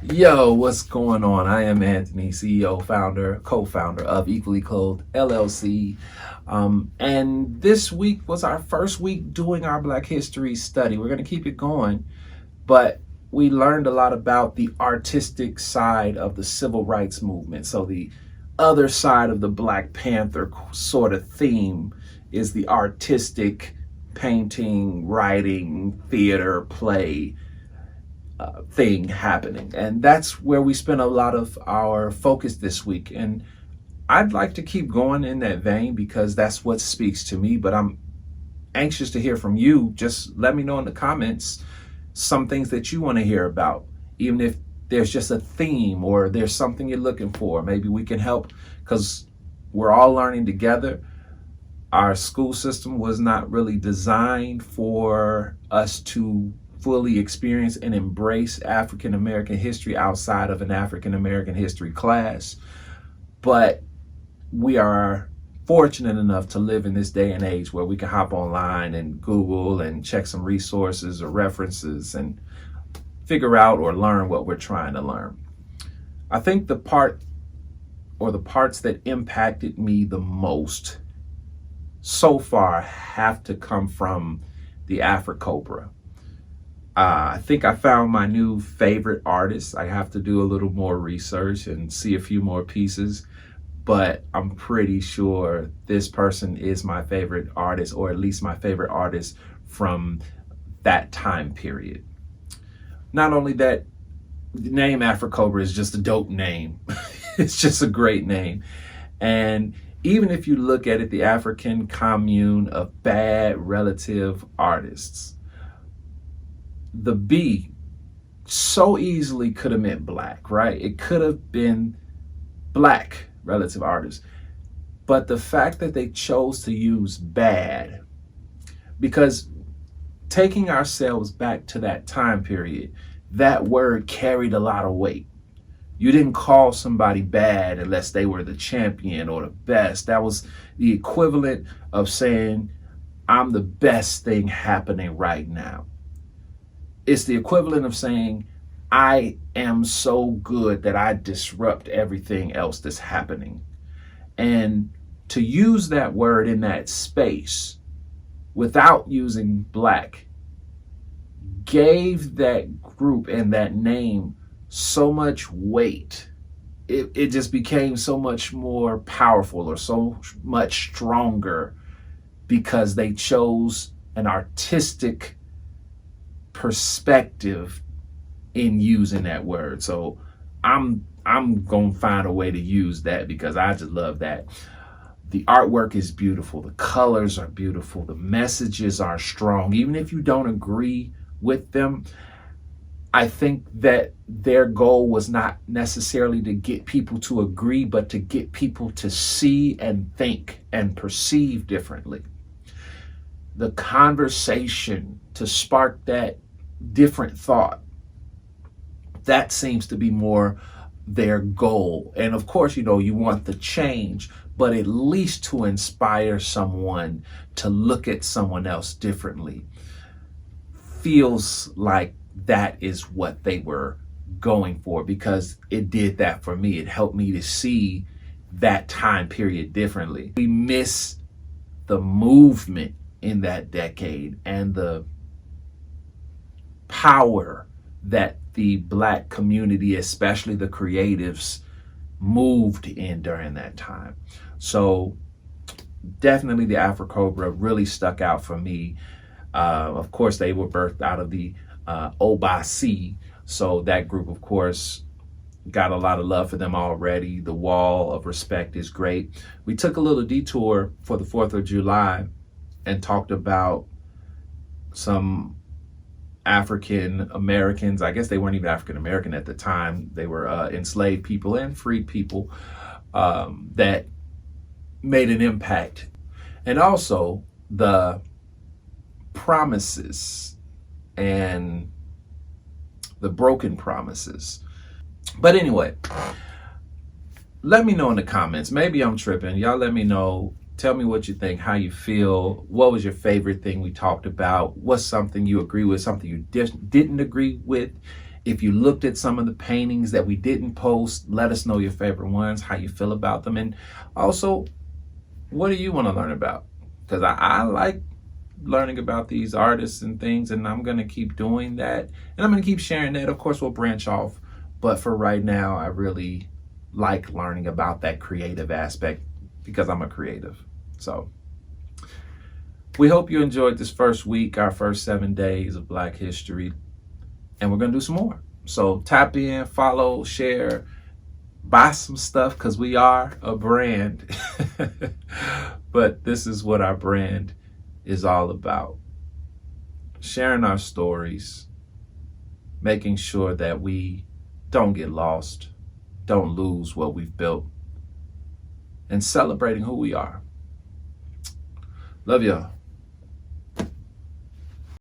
Yo, what's going on? I am Anthony, CEO, founder, co-founder of Equally Clothed LLC. And this week was our first week doing our Black History study. We're going to keep it going, but we learned a lot about the artistic side of the civil rights movement. So the other side of the Black Panther sort of theme is the artistic painting, writing, theater, play thing happening. And that's where we spent a lot of our focus this week. And I'd like to keep going in that vein because that's what speaks to me. But I'm anxious to hear from you. Just let me know in the comments some things that you want to hear about, even if there's just a theme or there's something you're looking for. Maybe we can help because we're all learning together. Our school system was not really designed for us to fully experience and embrace African American history outside of an African American history class. But we are fortunate enough to live in this day and age where we can hop online and Google and check some resources or references and figure out or learn what we're trying to learn. I think the part or the parts that impacted me the most so far have to come from the AfriCobra. I think I found my new favorite artist. I have to do a little more research and see a few more pieces, but I'm pretty sure this person is my favorite artist, or at least my favorite artist from that time period. Not only that, the name AfriCobra is just a dope name. It's just a great name. And even if you look at it, the African commune of bad relative artists, the B so easily could have meant black, right? It could have been black relative artists. But the fact that they chose to use bad, because taking ourselves back to that time period, that word carried a lot of weight. You didn't call somebody bad unless they were the champion or the best. That was the equivalent of saying, I'm the best thing happening right now. It's the equivalent of saying, I am so good that I disrupt everything else that's happening. And to use that word in that space without using black gave that group and that name so much weight. It just became so much more powerful or so much stronger because they chose an artistic perspective in using that word. So I'm gonna find a way to use that because I just love that. The artwork is beautiful, the colors are beautiful, the messages are strong. Even if you don't agree with them, I think that their goal was not necessarily to get people to agree, but to get people to see and think and perceive differently. The conversation to spark that different thought, that seems to be more their goal. And of course, you want the change, but at least to inspire someone to look at someone else differently. Feels like that is what they were going for because it did that for me. It helped me to see that time period differently. We miss the movement in that decade and the power that the black community, especially the creatives, moved in during that time. So definitely the AfriCobra really stuck out for me. Of course, they were birthed out of the Obasi. So that group, of course, got a lot of love for them already. The Wall of Respect is great. We took a little detour for the 4th of July and talked about some African Americans. I guess they weren't even African American at the time. They were enslaved people and freed people that made an impact. And also the promises and the broken promises. But anyway, let me know in the comments. Maybe I'm tripping. Y'all let me know. Tell me what you think, how you feel. What was your favorite thing we talked about? What's something you agree with, something you didn't agree with? If you looked at some of the paintings that we didn't post, let us know your favorite ones, how you feel about them. And also, what do you want to learn about? Because I like learning about these artists and things, and I'm going to keep doing that. And I'm going to keep sharing that. Of course, we'll branch off. But for right now, I really like learning about that creative aspect because I'm a creative. So we hope you enjoyed this first week, our first 7 days of Black History. And we're going to do some more. So tap in, follow, share, buy some stuff because we are a brand. But this is what our brand is all about. Sharing our stories, making sure that we don't get lost, don't lose what we've built, and celebrating who we are. Love y'all.